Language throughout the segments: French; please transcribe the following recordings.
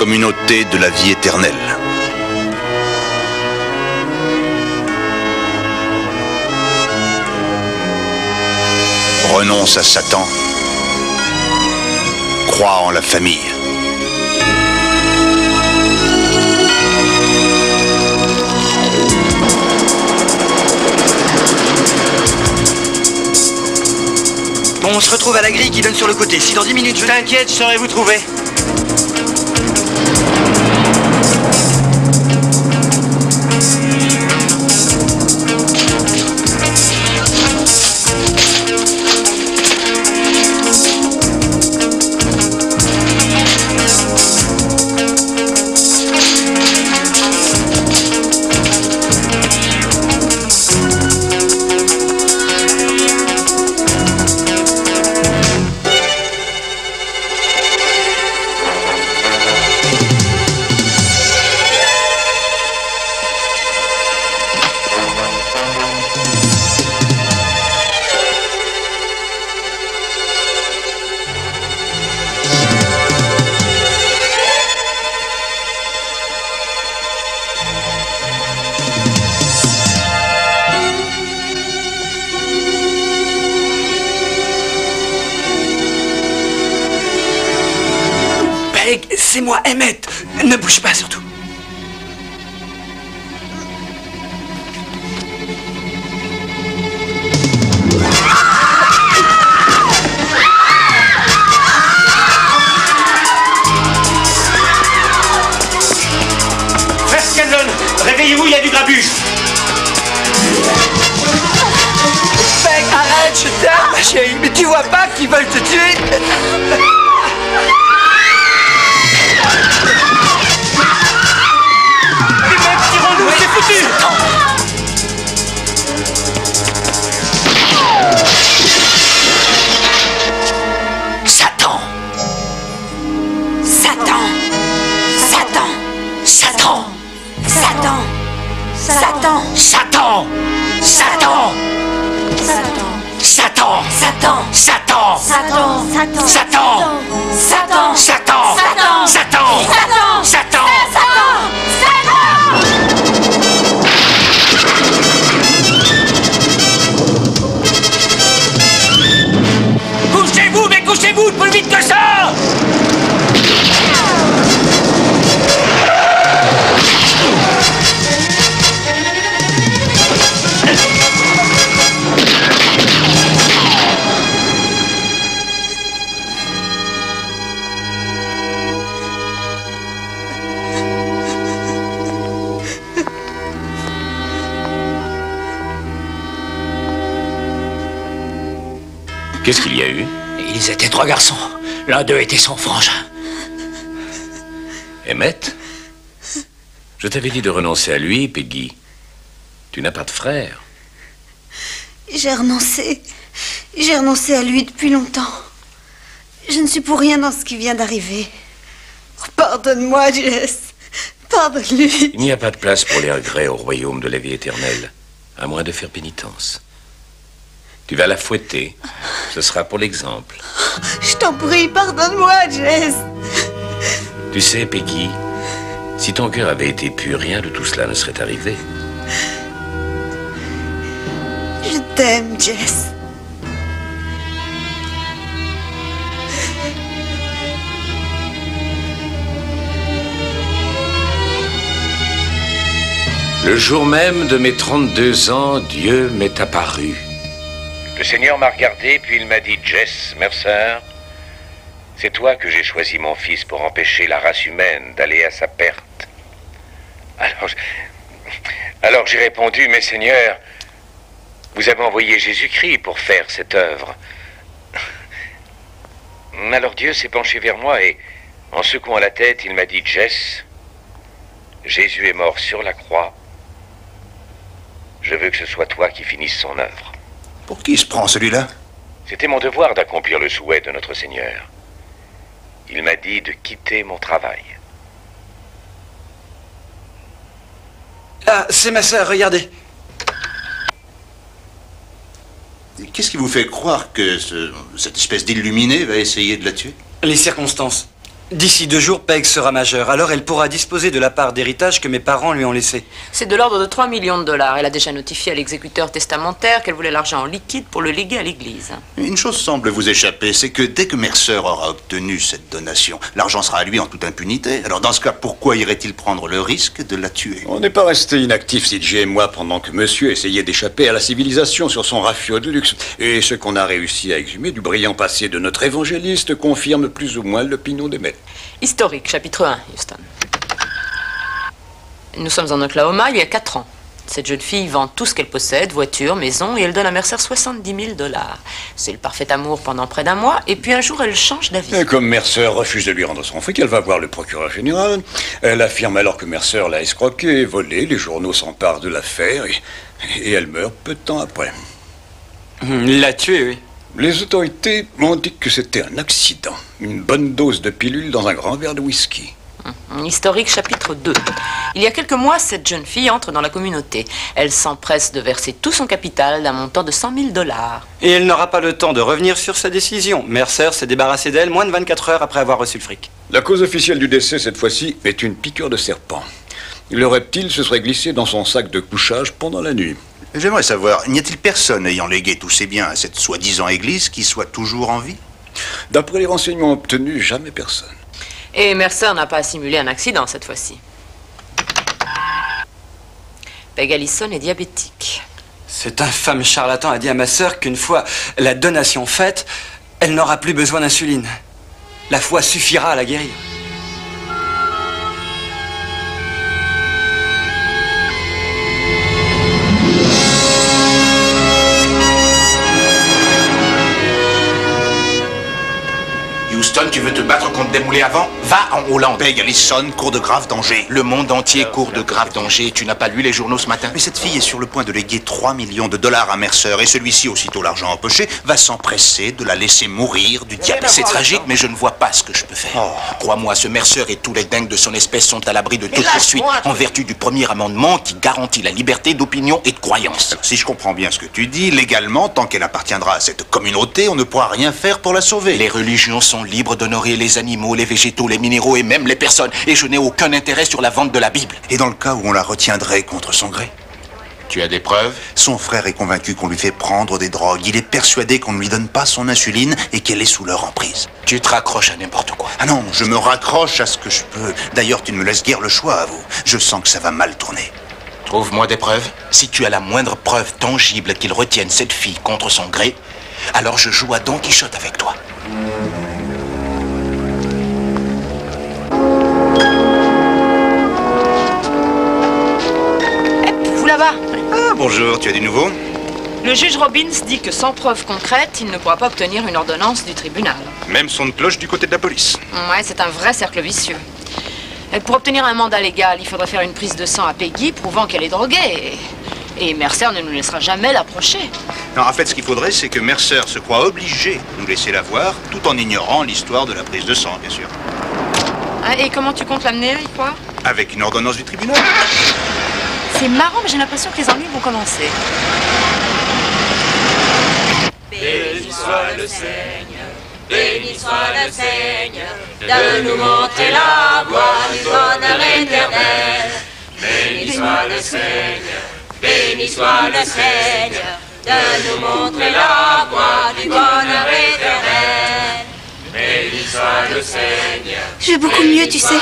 communauté de la vie éternelle. Renonce à Satan. Crois en la famille. Bon, on se retrouve à la grille qui donne sur le côté. Si dans 10 minutes je... T'inquiète, je saurai vous trouver. C'est moi, Emmett. Ne bouge pas, surtout. Frère Scanlon, réveillez-vous, il y a du grabuge. Peg, arrête, je t'aime, ma chérie. Mais tu vois pas qu'ils veulent te tuer? Satan! Satan! Satan! Satan! Satan! Satan! Satan! Satan! Satan! Satan! Satan! Satan! Satan! Satan! Satan! Satan! Satan! Satan! Satan! Couchez-vous, mais couchez-vous plus vite que ça! Qu'est-ce qu'il y a eu? Ils étaient 3 garçons. L'un d'eux était son frangin. Emmett? Je t'avais dit de renoncer à lui, Peggy. Tu n'as pas de frère. J'ai renoncé. J'ai renoncé à lui depuis longtemps. Je ne suis pour rien dans ce qui vient d'arriver. Oh, pardonne-moi, Jess. Pardonne-lui. Il n'y a pas de place pour les regrets au royaume de la vie éternelle, à moins de faire pénitence. Tu vas la fouetter. Ce sera pour l'exemple. Je t'en prie, pardonne-moi, Jess. Tu sais, Peggy, si ton cœur avait été pur, rien de tout cela ne serait arrivé. Je t'aime, Jess. Le jour même de mes 32 ans, Dieu m'est apparu. Le Seigneur m'a regardé, puis il m'a dit, Jess Mercer, c'est toi que j'ai choisi, mon fils, pour empêcher la race humaine d'aller à sa perte. Alors j'ai répondu, mais Seigneur, vous avez envoyé Jésus-Christ pour faire cette œuvre. Alors Dieu s'est penché vers moi et, en secouant la tête, il m'a dit, Jess, Jésus est mort sur la croix. Je veux que ce soit toi qui finisses son œuvre. Pour qui se prend celui-là? C'était mon devoir d'accomplir le souhait de notre Seigneur. Il m'a dit de quitter mon travail. Ah, c'est ma sœur, regardez. Qu'est-ce qui vous fait croire que cette espèce d'illuminé va essayer de la tuer? Les circonstances. D'ici 2 jours, Peg sera majeure. Alors elle pourra disposer de la part d'héritage que mes parents lui ont laissée. C'est de l'ordre de 3 millions de dollars. Elle a déjà notifié à l'exécuteur testamentaire qu'elle voulait l'argent en liquide pour le léguer à l'église. Une chose semble vous échapper, c'est que dès que Mercer aura obtenu cette donation, l'argent sera à lui en toute impunité. Alors dans ce cas, pourquoi irait-il prendre le risque de la tuer? On n'est pas resté inactifs, CJ et moi, pendant que monsieur essayait d'échapper à la civilisation sur son rafio de luxe. Et ce qu'on a réussi à exhumer du brillant passé de notre évangéliste confirme plus ou moins l'opinion des maîtres. Historique, chapitre 1, Houston. Nous sommes en Oklahoma il y a 4 ans. Cette jeune fille vend tout ce qu'elle possède, voiture, maison, et elle donne à Mercer 70 000 $. C'est le parfait amour pendant près d'un mois, et puis un jour elle change d'avis. Et comme Mercer refuse de lui rendre son fric, elle va voir le procureur général. Elle affirme alors que Mercer l'a escroqué et volé. Les journaux s'emparent de l'affaire et elle meurt peu de temps après. Il l'a tué, oui. Les autorités m'ont dit que c'était un accident. Une bonne dose de pilule dans un grand verre de whisky. Historique, chapitre 2. Il y a quelques mois, cette jeune fille entre dans la communauté. Elle s'empresse de verser tout son capital d'un montant de 100 000 $. Et elle n'aura pas le temps de revenir sur sa décision. Mercer s'est débarrassé d'elle moins de 24 heures après avoir reçu le fric. La cause officielle du décès, cette fois-ci, est une piqûre de serpent. Le reptile se serait glissé dans son sac de couchage pendant la nuit. J'aimerais savoir, n'y a-t-il personne ayant légué tous ses biens à cette soi-disant église qui soit toujours en vie? D'après les renseignements obtenus, jamais personne. Et Mercer n'a pas simulé un accident cette fois-ci. Peg Allison est diabétique. Cet infâme charlatan a dit à ma sœur qu'une fois la donation faite, elle n'aura plus besoin d'insuline. La foi suffira à la guérir. Houston, tu veux te battre contre des moulets à vent? Va en Hollande. Peg Allison court de graves dangers. Le monde entier court de graves dangers. Tu n'as pas lu les journaux ce matin? Mais cette fille est sur le point de léguer 3 millions de dollars à Mercer et celui-ci, aussitôt l'argent empoché, va s'empresser de la laisser mourir du diabète. C'est tragique, mais je ne vois pas ce que je peux faire. Crois-moi, ce Mercer et tous les dingues de son espèce sont à l'abri de toute poursuite en vertu du premier amendement qui garantit la liberté d'opinion et de croyance. Alors, si je comprends bien ce que tu dis, légalement, tant qu'elle appartiendra à cette communauté, on ne pourra rien faire pour la sauver. Les religions sont libres d'honorer les animaux, les végétaux, les minéraux et même les personnes. Et je n'ai aucun intérêt sur la vente de la Bible. Et dans le cas où on la retiendrait contre son gré? Tu as des preuves? Son frère est convaincu qu'on lui fait prendre des drogues. Il est persuadé qu'on ne lui donne pas son insuline et qu'elle est sous leur emprise. Tu te raccroches à n'importe quoi. Ah non, je me raccroche à ce que je peux. D'ailleurs, tu ne me laisses guère le choix, à vous. Je sens que ça va mal tourner. Trouve-moi des preuves. Si tu as la moindre preuve tangible qu'il retienne cette fille contre son gré, alors je joue à Don Quichotte avec toi. Là-bas. Ah, bonjour, tu as du nouveau? Le juge Robbins dit que sans preuve concrète, il ne pourra pas obtenir une ordonnance du tribunal. Même son de cloche du côté de la police. Ouais, c'est un vrai cercle vicieux. Et pour obtenir un mandat légal, il faudrait faire une prise de sang à Peggy prouvant qu'elle est droguée. Et Mercer ne nous laissera jamais l'approcher. Non, en fait, ce qu'il faudrait, c'est que Mercer se croit obligé de nous laisser la voir, tout en ignorant l'histoire de la prise de sang, bien sûr. Ah, et comment tu comptes l'amener à y croire? Avec une ordonnance du tribunal. C'est marrant, mais j'ai l'impression que les ennuis vont commencer. Béni soit le Seigneur, béni soit le Seigneur, de nous montrer la voie du bonheur éternel. Béni soit le Seigneur, béni soit le Seigneur, de nous montrer la voie du bonheur éternel. Béni soit le Seigneur. Je vais beaucoup mieux, tu sais.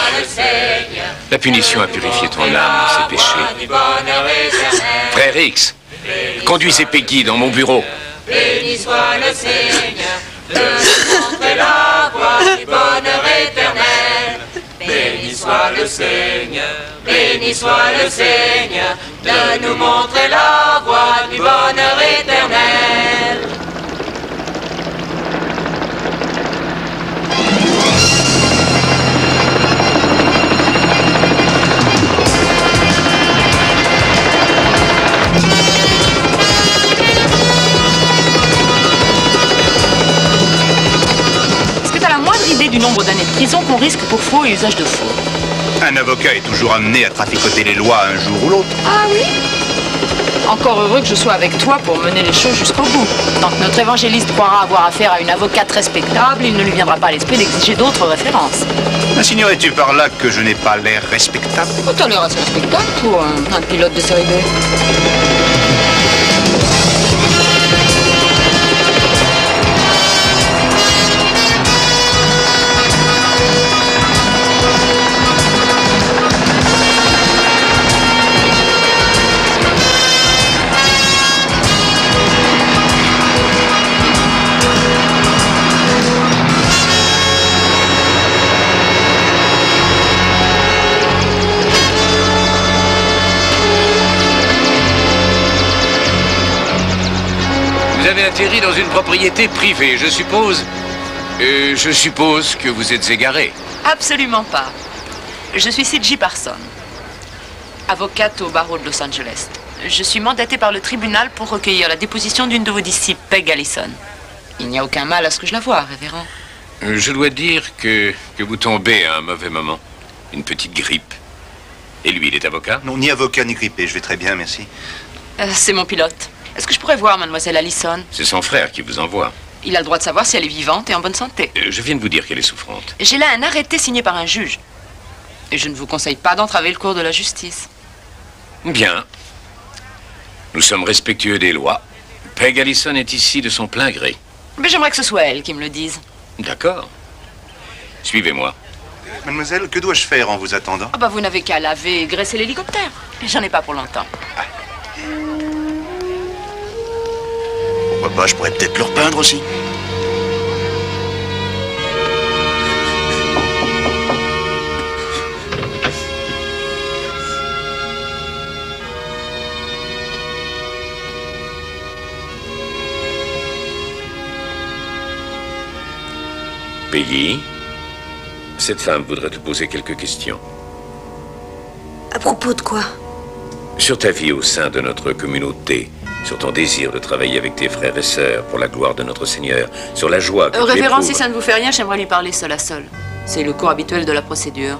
La punition a purifié ton âme de ses péchés. Frère X, conduisez Peggy dans mon bureau. Béni soit le Seigneur, de nous montrer la voie du bonheur éternel. Béni soit le Seigneur, béni soit le Seigneur, de nous montrer la voie du bonheur éternel. Du nombre d'années de prison qu'on risque pour faux et usage de faux. Un avocat est toujours amené à traficoter les lois un jour ou l'autre. Ah oui? Encore heureux que je sois avec toi pour mener les choses jusqu'au bout. Tant que notre évangéliste croira avoir affaire à une avocate respectable, il ne lui viendra pas à l'esprit d'exiger d'autres références. Insignerais-tu par là que je n'ai pas l'air respectable? Oh, t'as l'air assez respectable pour un pilote de série B. Vous avez atterri dans une propriété privée, je suppose. Je suppose que vous êtes égaré. Absolument pas. Je suis C.J. Parsons, avocate au barreau de Los Angeles. Je suis mandatée par le tribunal pour recueillir la déposition d'une de vos disciples, Peg Allison. Il n'y a aucun mal à ce que je la voie, révérend. Je dois dire que vous tombez à un mauvais moment. Une petite grippe. Et lui, il est avocat? Non, ni avocat ni grippé, je vais très bien, merci. C'est mon pilote. Est-ce que je pourrais voir mademoiselle Allison? C'est son frère qui vous envoie. Il a le droit de savoir si elle est vivante et en bonne santé. Je viens de vous dire qu'elle est souffrante. J'ai là un arrêté signé par un juge. Et je ne vous conseille pas d'entraver le cours de la justice. Bien. Nous sommes respectueux des lois. Peg Allison est ici de son plein gré. Mais j'aimerais que ce soit elle qui me le dise. D'accord. Suivez-moi. Mademoiselle, que dois-je faire en vous attendant? Ah bah vous n'avez qu'à laver et graisser l'hélicoptère. J'en ai pas pour longtemps. Pourquoi pas, je pourrais peut-être le repeindre aussi. Peggy, cette femme voudrait te poser quelques questions. À propos de quoi? Sur ta vie au sein de notre communauté, sur ton désir de travailler avec tes frères et sœurs pour la gloire de notre Seigneur, sur la joie que tu révérend, éprouves. si ça ne vous fait rien, j'aimerais lui parler seul à seul. C'est le cours habituel de la procédure.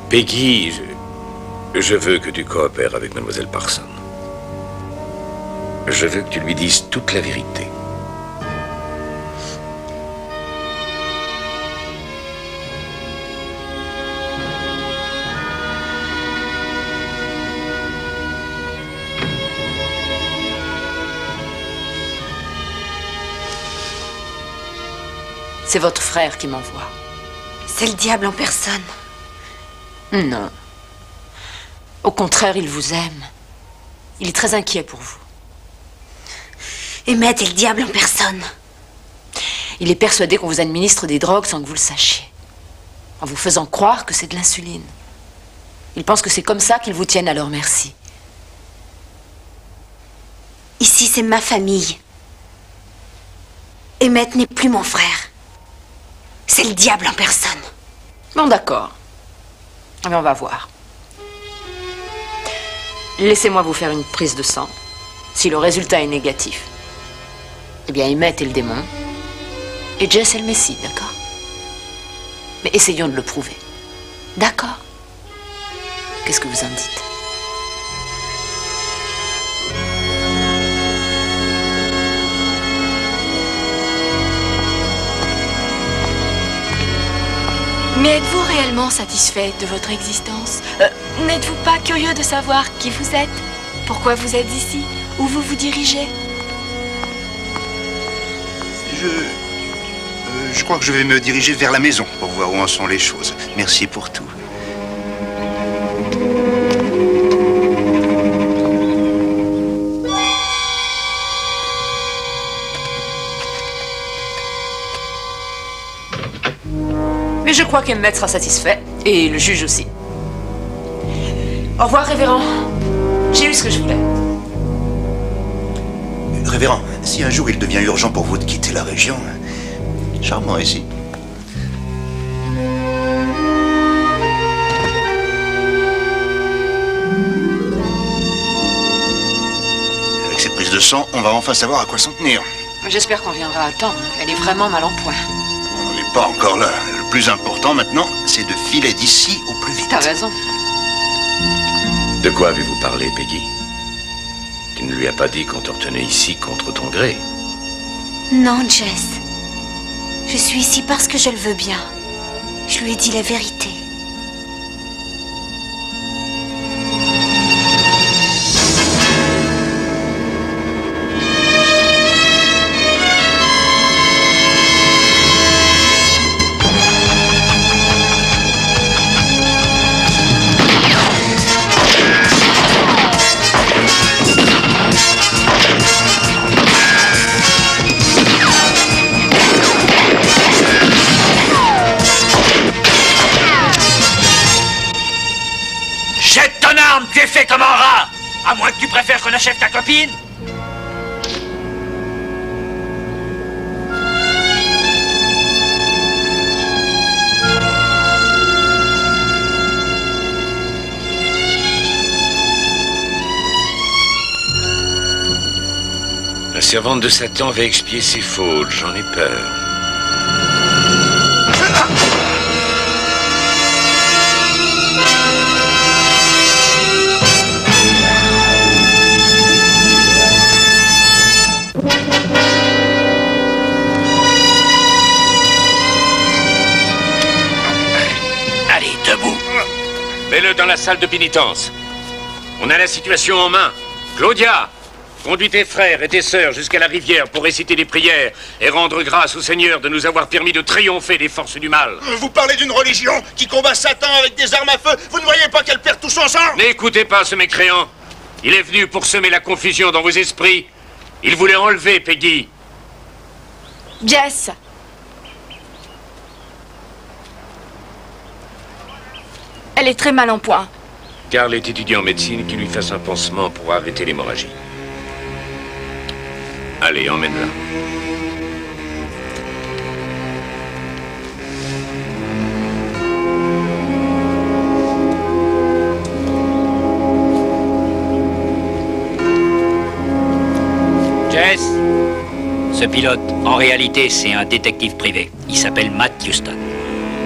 Peggy, je veux que tu coopères avec mademoiselle Parsons. Je veux que tu lui dises toute la vérité. C'est votre frère qui m'envoie. C'est le diable en personne. Non. Au contraire, il vous aime. Il est très inquiet pour vous. Emmett est le diable en personne. Il est persuadé qu'on vous administre des drogues sans que vous le sachiez. En vous faisant croire que c'est de l'insuline. Il pense que c'est comme ça qu'ils vous tiennent à leur merci. Ici, c'est ma famille. Emmett n'est plus mon frère. C'est le diable en personne. Bon, d'accord. Mais on va voir. Laissez-moi vous faire une prise de sang. Si le résultat est négatif, eh bien, Emmett est le démon. Et Jess est le Messie, d'accord? Mais essayons de le prouver. D'accord? Qu'est-ce que vous en dites? Mais êtes-vous réellement satisfait de votre existence? N'êtes-vous pas curieux de savoir qui vous êtes? Pourquoi vous êtes ici? Où vous vous dirigez? Je crois que je vais me diriger vers la maison pour voir où en sont les choses. Merci pour tout. Mais je crois qu'Emmett sera satisfait, et le juge aussi. Au revoir, révérend. J'ai eu ce que je voulais. Révérend, si un jour il devient urgent pour vous de quitter la région, charmant ici. Avec cette prise de sang, on va enfin savoir à quoi s'en tenir. J'espère qu'on viendra à temps. Elle est vraiment mal en point. On n'est pas encore là. Le plus important maintenant, c'est de filer d'ici au plus vite. T'as raison. De quoi avez-vous parlé, Peggy? Tu ne lui as pas dit qu'on te retenait ici contre ton gré? Non, Jess. Je suis ici parce que je le veux bien. Je lui ai dit la vérité. Tu es fait comme un rat! À moins que tu préfères qu'on achève ta copine? La servante de Satan va expier ses fautes, j'en ai peur. Mets-le dans la salle de pénitence. On a la situation en main. Claudia, conduis tes frères et tes sœurs jusqu'à la rivière pour réciter des prières et rendre grâce au Seigneur de nous avoir permis de triompher des forces du mal. Vous parlez d'une religion qui combat Satan avec des armes à feu. Vous ne voyez pas qu'elle perd tout son sang? N'écoutez pas ce mécréant. Il est venu pour semer la confusion dans vos esprits. Il voulait enlever Peggy. Jess! Elle est très mal en point. Carl est étudiant en médecine, qu'il lui fasse un pansement pour arrêter l'hémorragie. Allez, emmène-la. Jess, ce pilote, en réalité, c'est un détective privé. Il s'appelle Matt Houston.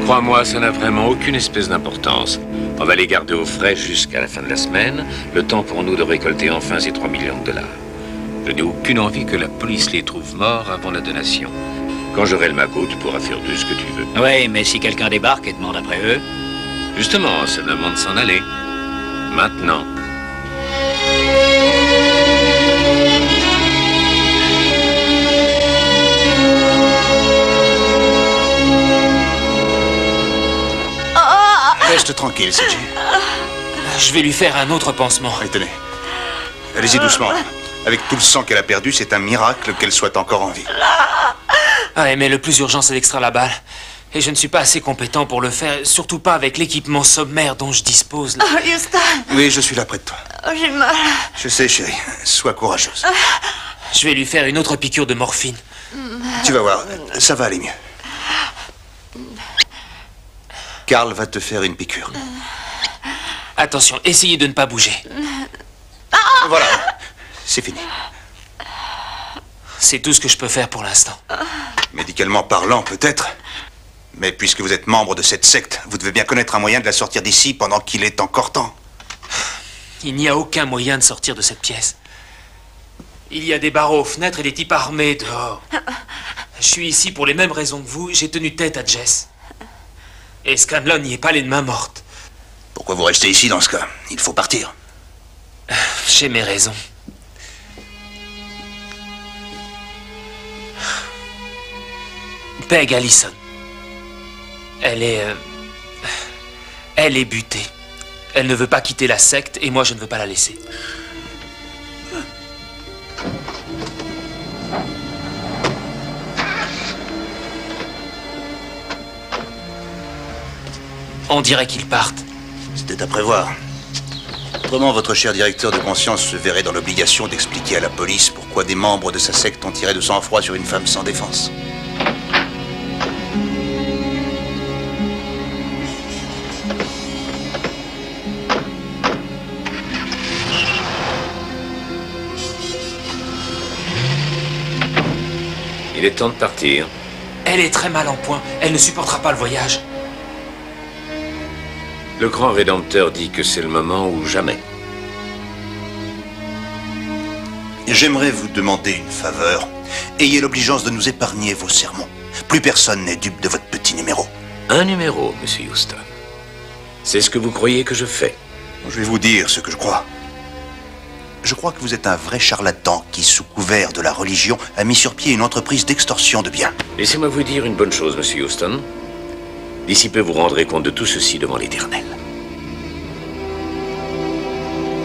Crois-moi, ça n'a vraiment aucune espèce d'importance. On va les garder au frais jusqu'à la fin de la semaine, le temps pour nous de récolter enfin ces 3 millions de dollars. Je n'ai aucune envie que la police les trouve morts avant la donation. Quand j'aurai le magot, tu pourras faire d'eux ce que tu veux. Oui, mais si quelqu'un débarque et demande après eux... Justement, c'est le moment de s'en aller. Maintenant. Reste tranquille, CJ. Je vais lui faire un autre pansement. Allez, tenez. Allez-y doucement. Avec tout le sang qu'elle a perdu, c'est un miracle qu'elle soit encore en vie. Ah, mais le plus urgent, c'est d'extraire la balle. Et je ne suis pas assez compétent pour le faire, surtout pas avec l'équipement sommaire dont je dispose. Là. Oh, Houston. Oui, je suis là près de toi. Oh, j'ai mal. Je sais, chérie. Sois courageuse. Je vais lui faire une autre piqûre de morphine. Tu vas voir, ça va aller mieux. Carl va te faire une piqûre. Attention, essayez de ne pas bouger. Voilà, c'est fini. C'est tout ce que je peux faire pour l'instant. Médicalement parlant, peut-être. Mais puisque vous êtes membre de cette secte, vous devez bien connaître un moyen de la sortir d'ici pendant qu'il est encore temps. Il n'y a aucun moyen de sortir de cette pièce. Il y a des barreaux aux fenêtres et des types armés dehors. Je suis ici pour les mêmes raisons que vous. J'ai tenu tête à Jess. Et Scanlon n'y est pas les mains mortes. Pourquoi vous restez ici dans ce cas? Il faut partir. J'ai mes raisons. Peg Allison. Elle est butée. Elle ne veut pas quitter la secte et moi je ne veux pas la laisser. On dirait qu'ils partent. C'était à prévoir. Autrement, votre cher directeur de conscience se verrait dans l'obligation d'expliquer à la police pourquoi des membres de sa secte ont tiré de sang-froid sur une femme sans défense. Il est temps de partir. Elle est très mal en point. Elle ne supportera pas le voyage. Le grand Rédempteur dit que c'est le moment ou jamais. J'aimerais vous demander une faveur. Ayez l'obligeance de nous épargner vos sermons. Plus personne n'est dupe de votre petit numéro. Un numéro, monsieur Houston. C'est ce que vous croyez que je fais? Je vais vous dire ce que je crois. Je crois que vous êtes un vrai charlatan qui, sous couvert de la religion, a mis sur pied une entreprise d'extorsion de biens. Laissez-moi vous dire une bonne chose, monsieur Houston. D'ici peu, vous rendrez compte de tout ceci devant l'Éternel.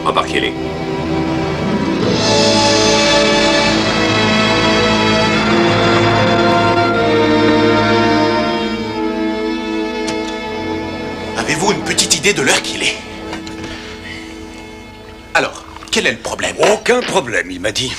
Embarquez-les. Avez-vous une petite idée de l'heure qu'il est? Alors, quel est le problème? Aucun problème, il m'a dit.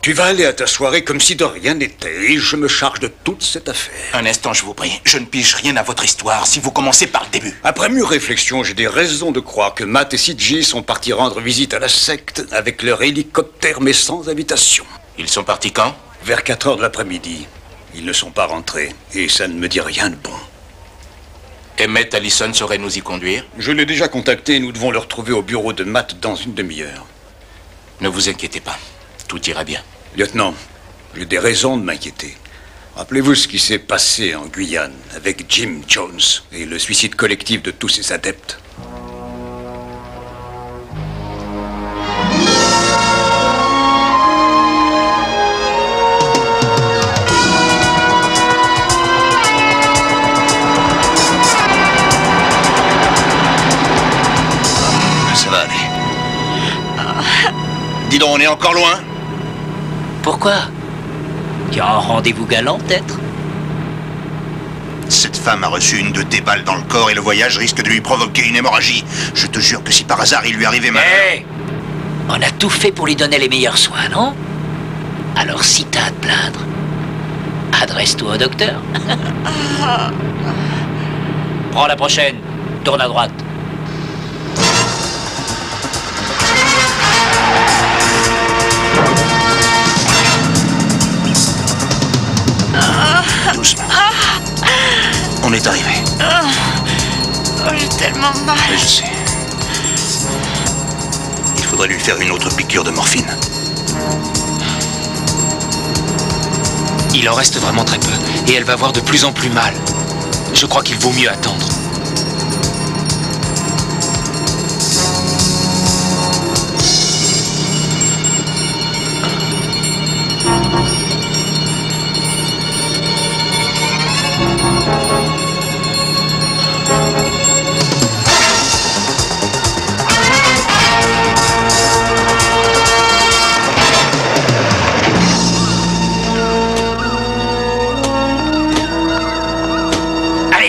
Tu vas aller à ta soirée comme si de rien n'était et je me charge de toute cette affaire. Un instant, je vous prie. Je ne pige rien à votre histoire si vous commencez par le début. Après mûre réflexion, j'ai des raisons de croire que Matt et CJ sont partis rendre visite à la secte avec leur hélicoptère mais sans invitation. Ils sont partis quand? Vers 4 heures de l'après-midi. Ils ne sont pas rentrés et ça ne me dit rien de bon. Emmett Allison saurait nous y conduire? Je l'ai déjà contacté et nous devons le retrouver au bureau de Matt dans une demi-heure. Ne vous inquiétez pas. Tout ira bien. Lieutenant, j'ai des raisons de m'inquiéter. Rappelez-vous ce qui s'est passé en Guyane avec Jim Jones et le suicide collectif de tous ses adeptes. Ça va aller. Dis donc, on est encore loin? Pourquoi? Tu as un rendez-vous galant, peut-être? Cette femme a reçu une de tes balles dans le corps et le voyage risque de lui provoquer une hémorragie. Je te jure que si par hasard il lui arrivait mal... Hé! On a tout fait pour lui donner les meilleurs soins, non? Alors si t'as à te plaindre, adresse-toi au docteur. Prends la prochaine. Tourne à droite. Doucement. On est arrivé. J'ai tellement mal. Mais je sais. Il faudrait lui faire une autre piqûre de morphine. Il en reste vraiment très peu, et elle va avoir de plus en plus mal. Je crois qu'il vaut mieux attendre.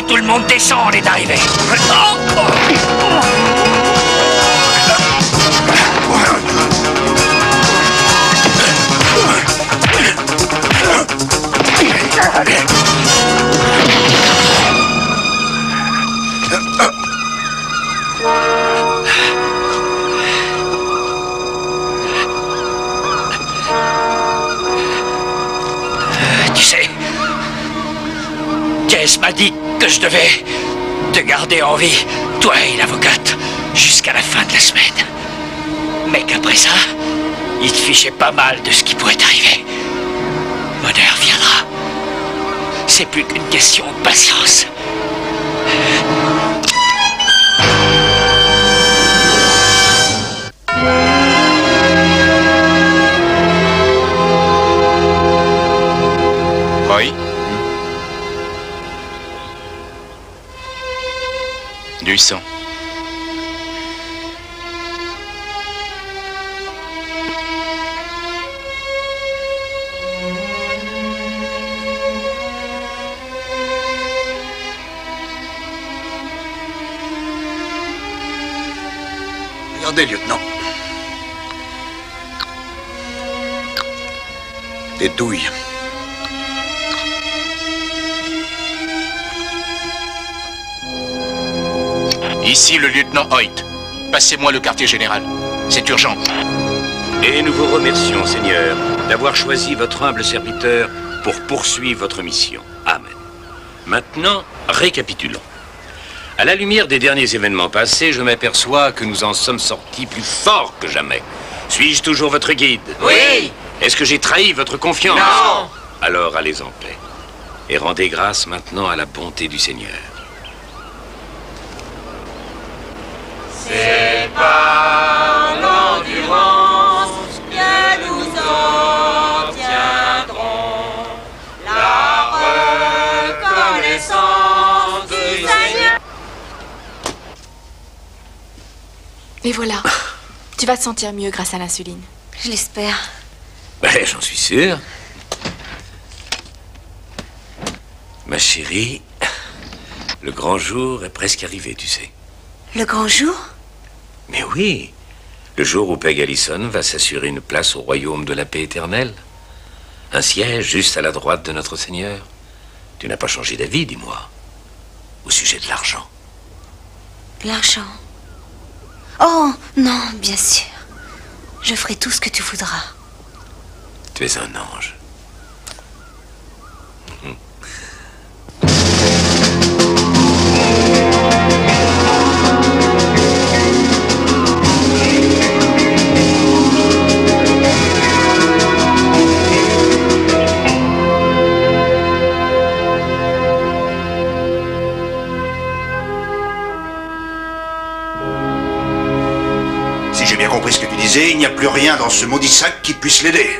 Tout le monde descend, on est arrivé. Tu sais, Jess m'a dit que je devais te garder en vie, toi et l'avocate, jusqu'à la fin de la semaine. Mais qu'après ça, il te fichait pas mal de ce qui pourrait t'arriver. Bonheur viendra. C'est plus qu'une question de patience. Oui? Du sang. Regardez, lieutenant. Des douilles. Ici le lieutenant Hoyt. Passez-moi le quartier général. C'est urgent. Et nous vous remercions, Seigneur, d'avoir choisi votre humble serviteur pour poursuivre votre mission. Amen. Maintenant, récapitulons. À la lumière des derniers événements passés, je m'aperçois que nous en sommes sortis plus forts que jamais. Suis-je toujours votre guide? Oui. Est-ce que j'ai trahi votre confiance? Non. Alors allez en paix. Et rendez grâce maintenant à la bonté du Seigneur. C'est par l'endurance que nous obtiendrons la reconnaissance du Seigneur. Et voilà. Tu vas te sentir mieux grâce à l'insuline. Je l'espère. Ben, j'en suis sûr. Ma chérie, le grand jour est presque arrivé, tu sais. Le grand jour? Mais oui, le jour où Peg Allison va s'assurer une place au royaume de la paix éternelle. Un siège juste à la droite de notre Seigneur. Tu n'as pas changé d'avis, dis-moi, au sujet de l'argent. L'argent? Oh, non, bien sûr. Je ferai tout ce que tu voudras. Tu es un ange. Si j'ai bien compris ce que tu disais, il n'y a plus rien dans ce maudit sac qui puisse l'aider.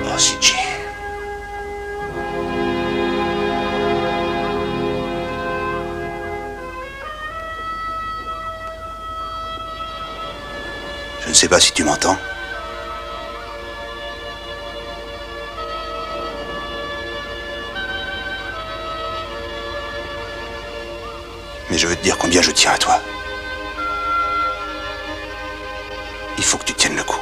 Oh, CJ. Je ne sais pas si tu m'entends. Mais je veux te dire combien je tiens à toi. Il faut que tu tiennes le coup.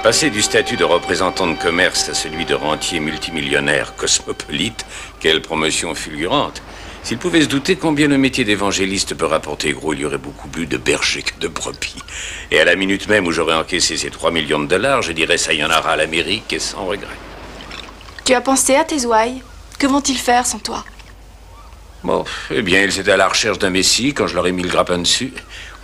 Passer du statut de représentant de commerce à celui de rentier multimillionnaire cosmopolite, quelle promotion fulgurante. S'il pouvait se douter combien le métier d'évangéliste peut rapporter gros, il y aurait beaucoup plus de bergers que de brebis. Et à la minute même où j'aurais encaissé ces 3 millions de dollars, je dirais ça y en aura à l'Amérique et sans regret. Tu as pensé à tes ouailles? Que vont-ils faire sans toi? Bon, eh bien, ils étaient à la recherche d'un messie quand je leur ai mis le grappin dessus.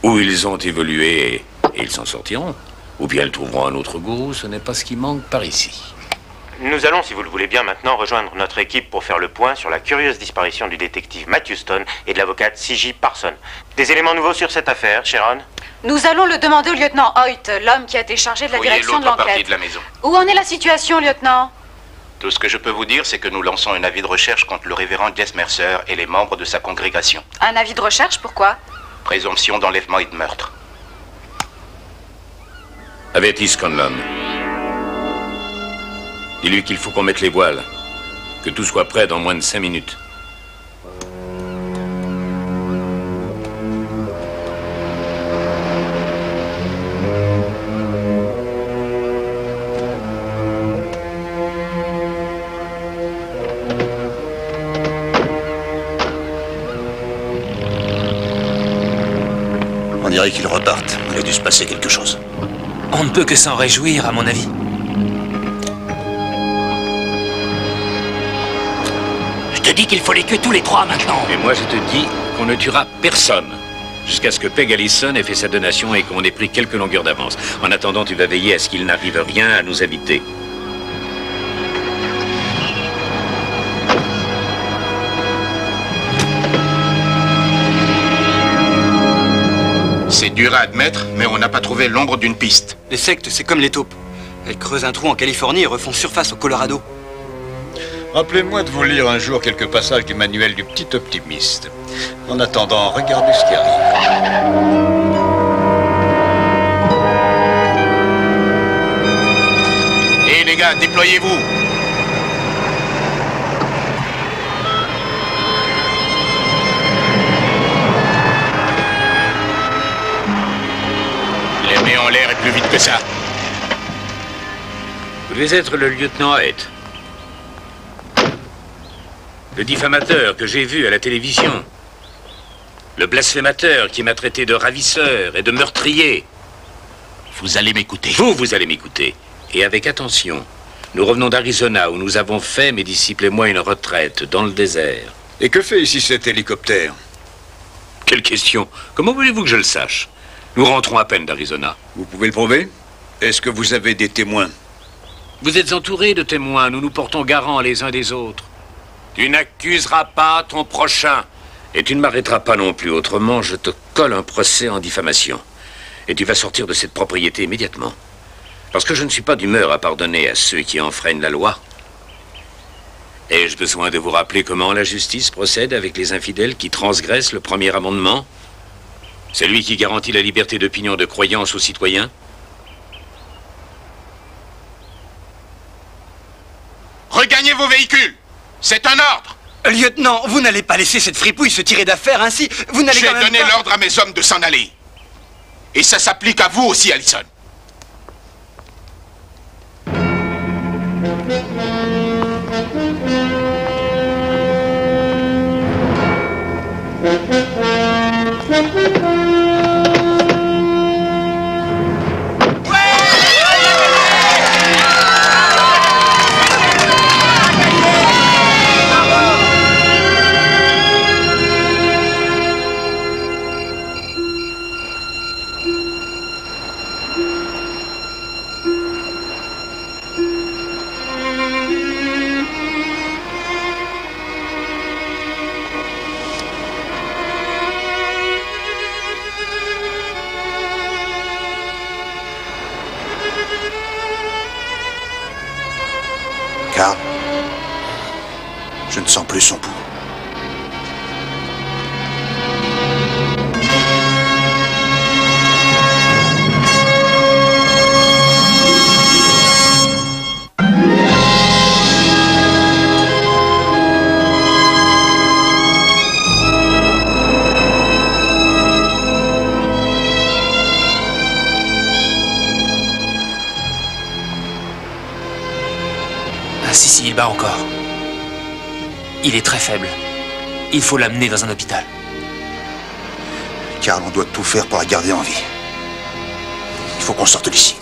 Ou ils ont évolué et ils s'en sortiront. Ou bien ils trouveront un autre gourou, ce n'est pas ce qui manque par ici. Nous allons, si vous le voulez bien, maintenant rejoindre notre équipe pour faire le point sur la curieuse disparition du détective Matthew Stone et de l'avocate C.J. Parson. Des éléments nouveaux sur cette affaire, Sharon? Nous allons le demander au lieutenant Hoyt, l'homme qui a été chargé de la direction de l'autre partie l'enquête. de la maison. Où en est la situation, lieutenant? Tout ce que je peux vous dire, c'est que nous lançons un avis de recherche contre le révérend Jess Mercer et les membres de sa congrégation. Un avis de recherche, pourquoi? Présomption d'enlèvement et de meurtre. Avertis Scanlon. Dis-lui qu'il faut qu'on mette les voiles. Que tout soit prêt dans moins de 5 minutes. On dirait qu'ils repartent. Il a dû se passer quelque chose. On ne peut que s'en réjouir, à mon avis. Je te dis qu'il faut les tuer tous les trois maintenant. Et moi, je te dis qu'on ne tuera personne. Jusqu'à ce que Peg Allison ait fait sa donation et qu'on ait pris quelques longueurs d'avance. En attendant, tu vas veiller à ce qu'il n'arrive rien à nous habiter. C'est dur à admettre, mais on n'a pas trouvé l'ombre d'une piste. Les sectes, c'est comme les taupes. Elles creusent un trou en Californie et refont surface au Colorado. Rappelez-moi de vous lire un jour quelques passages du manuel du petit optimiste. En attendant, regardez ce qui arrive. Hé les gars, déployez-vous! Les mets en l'air et plus vite que ça. Vous devez être le lieutenant Hoyt. Le diffamateur que j'ai vu à la télévision. Le blasphémateur qui m'a traité de ravisseur et de meurtrier. Vous allez m'écouter. Vous allez m'écouter. Et avec attention. Nous revenons d'Arizona où nous avons fait, mes disciples et moi, une retraite dans le désert. Et que fait ici cet hélicoptère? Quelle question? Comment voulez-vous que je le sache? Nous rentrons à peine d'Arizona. Vous pouvez le prouver? Est-ce que vous avez des témoins? Vous êtes entourés de témoins. Nous nous portons garant les uns des autres. Tu n'accuseras pas ton prochain. Et tu ne m'arrêteras pas non plus. Autrement, je te colle un procès en diffamation. Et tu vas sortir de cette propriété immédiatement. Parce que je ne suis pas d'humeur à pardonner à ceux qui enfreignent la loi. Ai-je besoin de vous rappeler comment la justice procède avec les infidèles qui transgressent le premier amendement? C'est lui qui garantit la liberté d'opinion de croyance aux citoyens? Regagnez vos véhicules! C'est un ordre! Lieutenant, vous n'allez pas laisser cette fripouille se tirer d'affaire ainsi. Vous n'allez J'ai quand même donné pas... l'ordre à mes hommes de s'en aller. Et ça s'applique à vous aussi, Allison. Carl, je ne sens plus son pouls. Si, il bat encore. Il est très faible. Il faut l'amener dans un hôpital. Carl, on doit tout faire pour la garder en vie. Il faut qu'on sorte d'ici.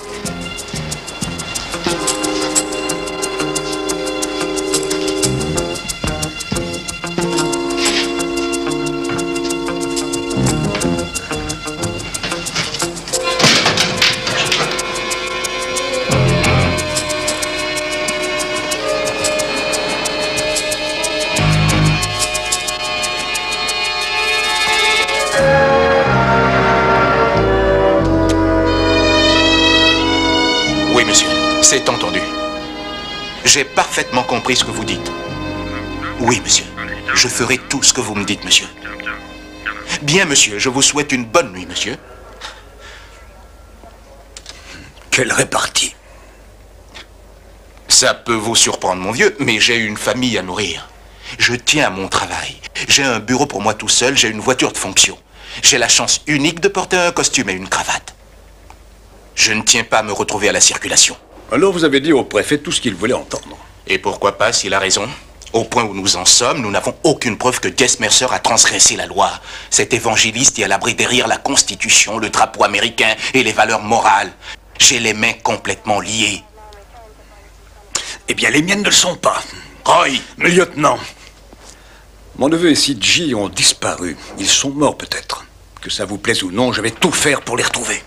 C'est entendu. J'ai parfaitement compris ce que vous dites. Oui, monsieur. Je ferai tout ce que vous me dites, monsieur. Bien, monsieur. Je vous souhaite une bonne nuit, monsieur. Quelle répartie. Ça peut vous surprendre, mon vieux, mais j'ai une famille à nourrir. Je tiens à mon travail. J'ai un bureau pour moi tout seul, j'ai une voiture de fonction. J'ai la chance unique de porter un costume et une cravate. Je ne tiens pas à me retrouver à la circulation. Alors vous avez dit au préfet tout ce qu'il voulait entendre. Et pourquoi pas, s'il a raison? Au point où nous en sommes, nous n'avons aucune preuve que Jess Mercer a transgressé la loi. Cet évangéliste est à l'abri derrière la Constitution, le drapeau américain et les valeurs morales. J'ai les mains complètement liées. Eh bien, les miennes ne le sont pas. Roy! Mais lieutenant, mon neveu et C.J. ont disparu. Ils sont morts peut-être. Que ça vous plaise ou non, je vais tout faire pour les retrouver.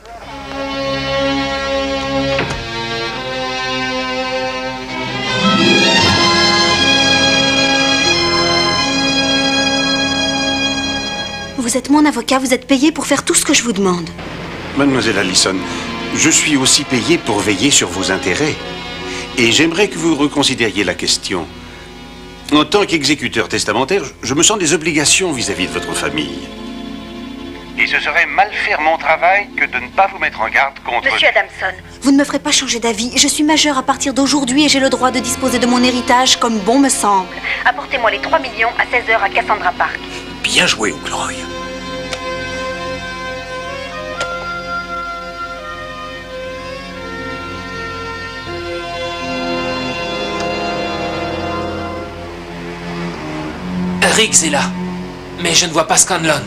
Vous êtes mon avocat, vous êtes payé pour faire tout ce que je vous demande. Mademoiselle Allison, je suis aussi payé pour veiller sur vos intérêts. Et j'aimerais que vous reconsidériez la question. En tant qu'exécuteur testamentaire, je me sens des obligations vis-à-vis de votre famille. Et ce serait mal faire mon travail que de ne pas vous mettre en garde contre... Monsieur Adamson, vous ne me ferez pas changer d'avis. Je suis majeure à partir d'aujourd'hui et j'ai le droit de disposer de mon héritage comme bon me semble. Apportez-moi les 3 millions à 16h à Cassandra Park. Bien joué, Oncle Roy. Riggs est là, mais je ne vois pas Scanlon.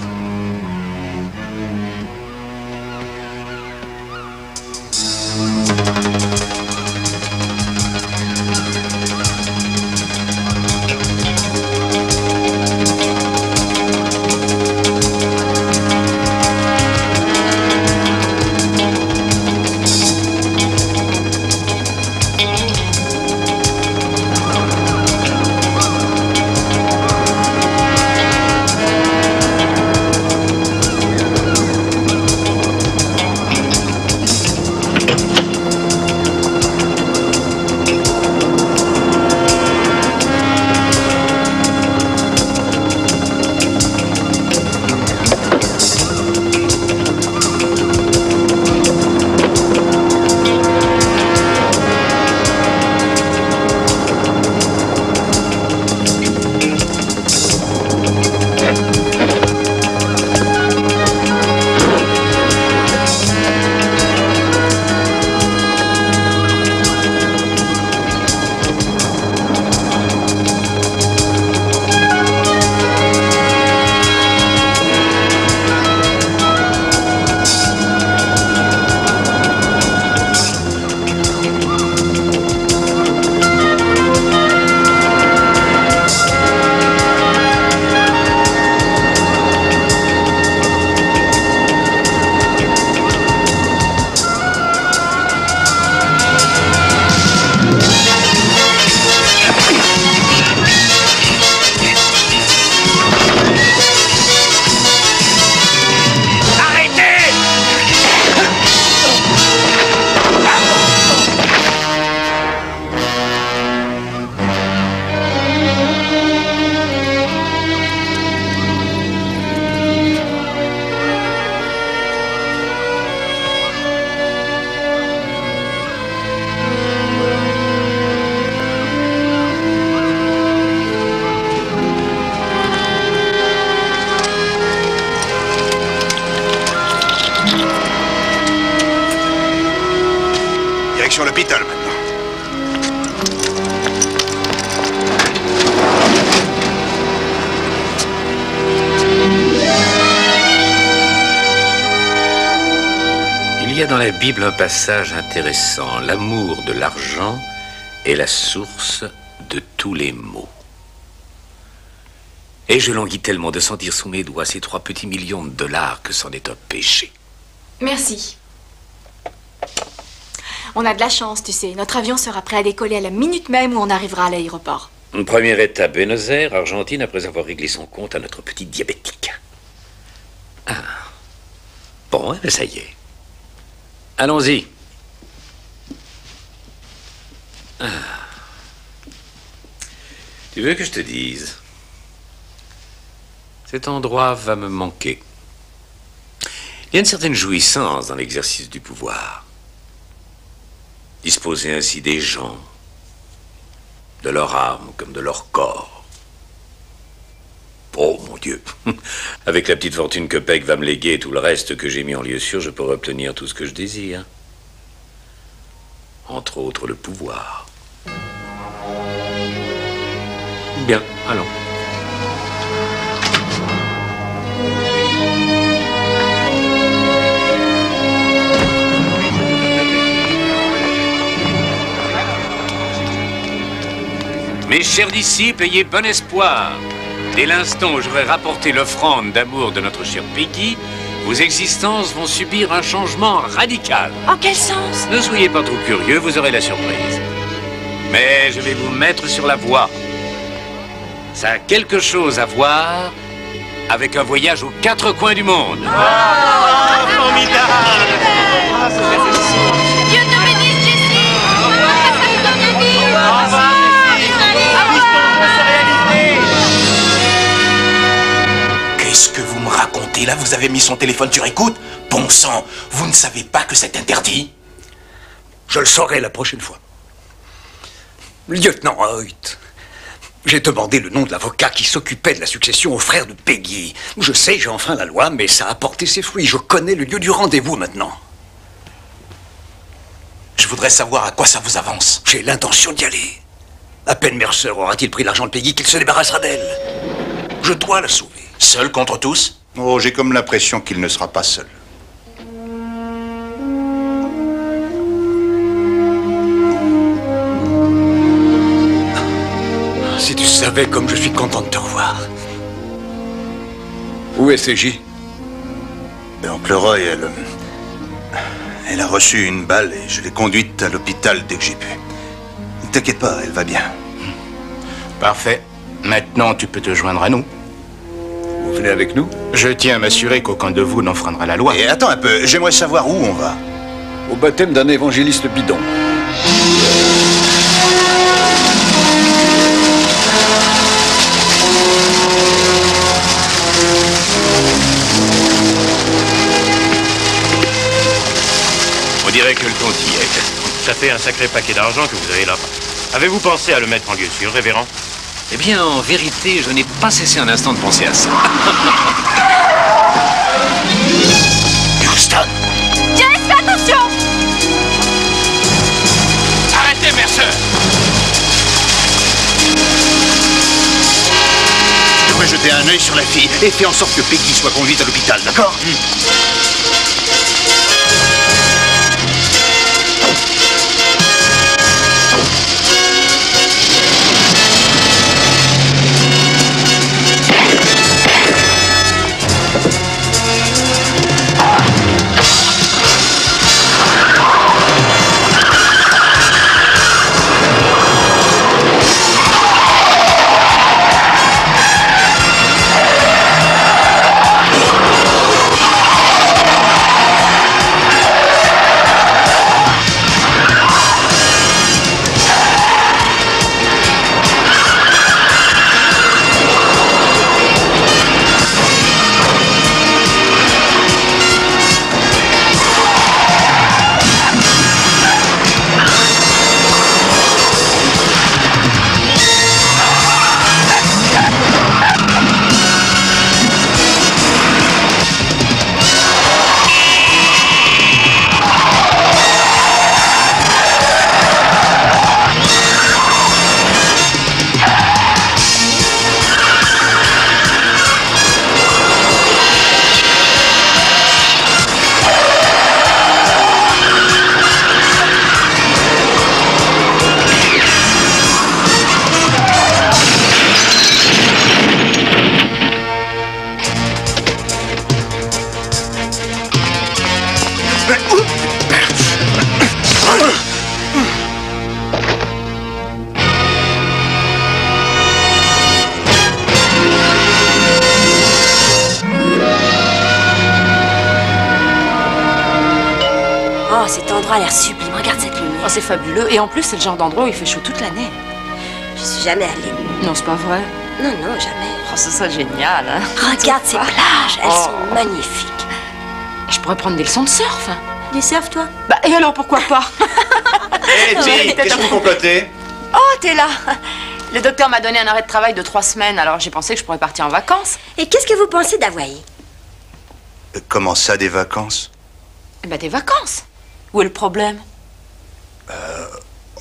a dans la Bible un passage intéressant. L'amour de l'argent est la source de tous les maux. Et je languis tellement de sentir sous mes doigts ces 3 petits millions de dollars que c'en est un péché. Merci. On a de la chance, tu sais. Notre avion sera prêt à décoller à la minute même où on arrivera à l'aéroport. Une première étape, Buenos Aires, Argentine, après avoir réglé son compte à notre petit diabétique. Ah. Bon, eh bien, ça y est. Allons-y. Ah. Tu veux que je te dise? Cet endroit va me manquer. Il y a une certaine jouissance dans l'exercice du pouvoir. Disposer ainsi des gens, de leur âme comme de leur corps. Oh, mon Dieu. Avec la petite fortune que Peck va me léguer et tout le reste que j'ai mis en lieu sûr, je pourrai obtenir tout ce que je désire. Entre autres, le pouvoir. Bien, allons. Mes chers disciples, ayez bon espoir. Dès l'instant où j'aurai rapporté l'offrande d'amour de notre chère Peggy, vos existences vont subir un changement radical. En quel sens? Ne soyez pas trop curieux, vous aurez la surprise. Mais je vais vous mettre sur la voie. Ça a quelque chose à voir avec un voyage aux 4 coins du monde. Ah, formidable! Dieu te bénisse, Jessie! Qu'est-ce que vous me racontez là? Vous avez mis son téléphone sur écoute? Bon sang, vous ne savez pas que c'est interdit? Je le saurai la prochaine fois. Lieutenant Hoyt, j'ai demandé le nom de l'avocat qui s'occupait de la succession au frère de Peggy. Je sais, j'ai enfreint la loi, mais ça a porté ses fruits. Je connais le lieu du rendez-vous maintenant. Je voudrais savoir à quoi ça vous avance. J'ai l'intention d'y aller. À peine Mercer aura-t-il pris l'argent de Peggy qu'il se débarrassera d'elle. Je dois la sauver. Seul contre tous? Oh, j'ai comme l'impression qu'il ne sera pas seul. Si tu savais comme je suis content de te revoir. Où est CJ? Oncle Roy, elle a reçu une balle et je l'ai conduite à l'hôpital dès que j'ai pu. Ne t'inquiète pas, elle va bien. Parfait. Maintenant, tu peux te joindre à nous. Vous venez avec nous? Je tiens à m'assurer qu'aucun de vous n'enfreindra la loi. Et attends un peu, j'aimerais savoir où on va. Au baptême d'un évangéliste bidon. On dirait que le compte y est. Ça fait un sacré paquet d'argent que vous avez là. Avez-vous pensé à le mettre en lieu sûr, révérend? Eh bien, en vérité, je n'ai pas cessé un instant de penser à ça. Houston! Jess, fais attention! Arrêtez, Mercer! Je devrais jeter un œil sur la fille et faire en sorte que Peggy soit conduite à l'hôpital, d'accord? cet endroit a l'air sublime. Regarde cette lumière. Oh, c'est fabuleux. Et en plus, c'est le genre d'endroit où il fait chaud toute l'année. Je suis jamais allée. Non, c'est pas vrai. Non, non, jamais. Oh, ce serait génial, hein. Regarde ces plages, elles sont magnifiques. Je pourrais prendre des leçons de surf. Du surf, toi? Bah, et alors, pourquoi pas? Hé, Letty, qu'est-ce que vous complotez? Oh, t'es là. Le docteur m'a donné un arrêt de travail de 3 semaines, alors j'ai pensé que je pourrais partir en vacances. Et qu'est-ce que vous pensez d'Hawaï? Comment ça, des vacances? Eh ben, des vacances. Où est le problème?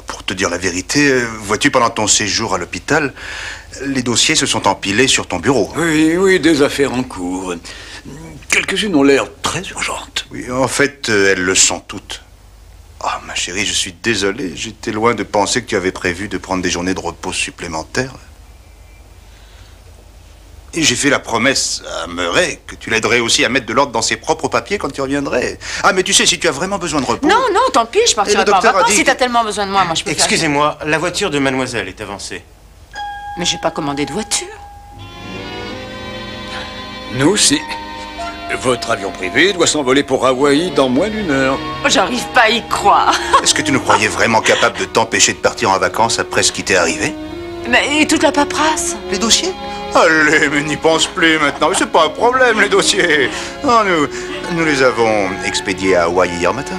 Pour te dire la vérité, vois-tu, pendant ton séjour à l'hôpital, les dossiers se sont empilés sur ton bureau. Oui, oui, des affaires en cours. Quelques-unes ont l'air très urgentes. Oui, en fait, elles le sont toutes. Ah, ma chérie, je suis désolé. J'étais loin de penser que tu avais prévu de prendre des journées de repos supplémentaires. Et j'ai fait la promesse à Murray que tu l'aiderais aussi à mettre de l'ordre dans ses propres papiers quand tu reviendrais. Ah, mais tu sais, si tu as vraiment besoin de repos... Non, non, tant pis, je partirai pas en vacances. Si que... t'as tellement besoin de moi, je peux faire... Excusez-moi, la voiture de mademoiselle est avancée. Mais j'ai pas commandé de voiture. Nous aussi. Votre avion privé doit s'envoler pour Hawaï dans moins d'1 heure. J'arrive pas à y croire. Est-ce que tu nous croyais vraiment capable de t'empêcher de partir en vacances après ce qui t'est arrivé? Mais et toute la paperasse? Les dossiers? Allez, mais n'y pense plus maintenant. C'est pas un problème, les dossiers. Oh, nous les avons expédiés à Hawaï hier matin.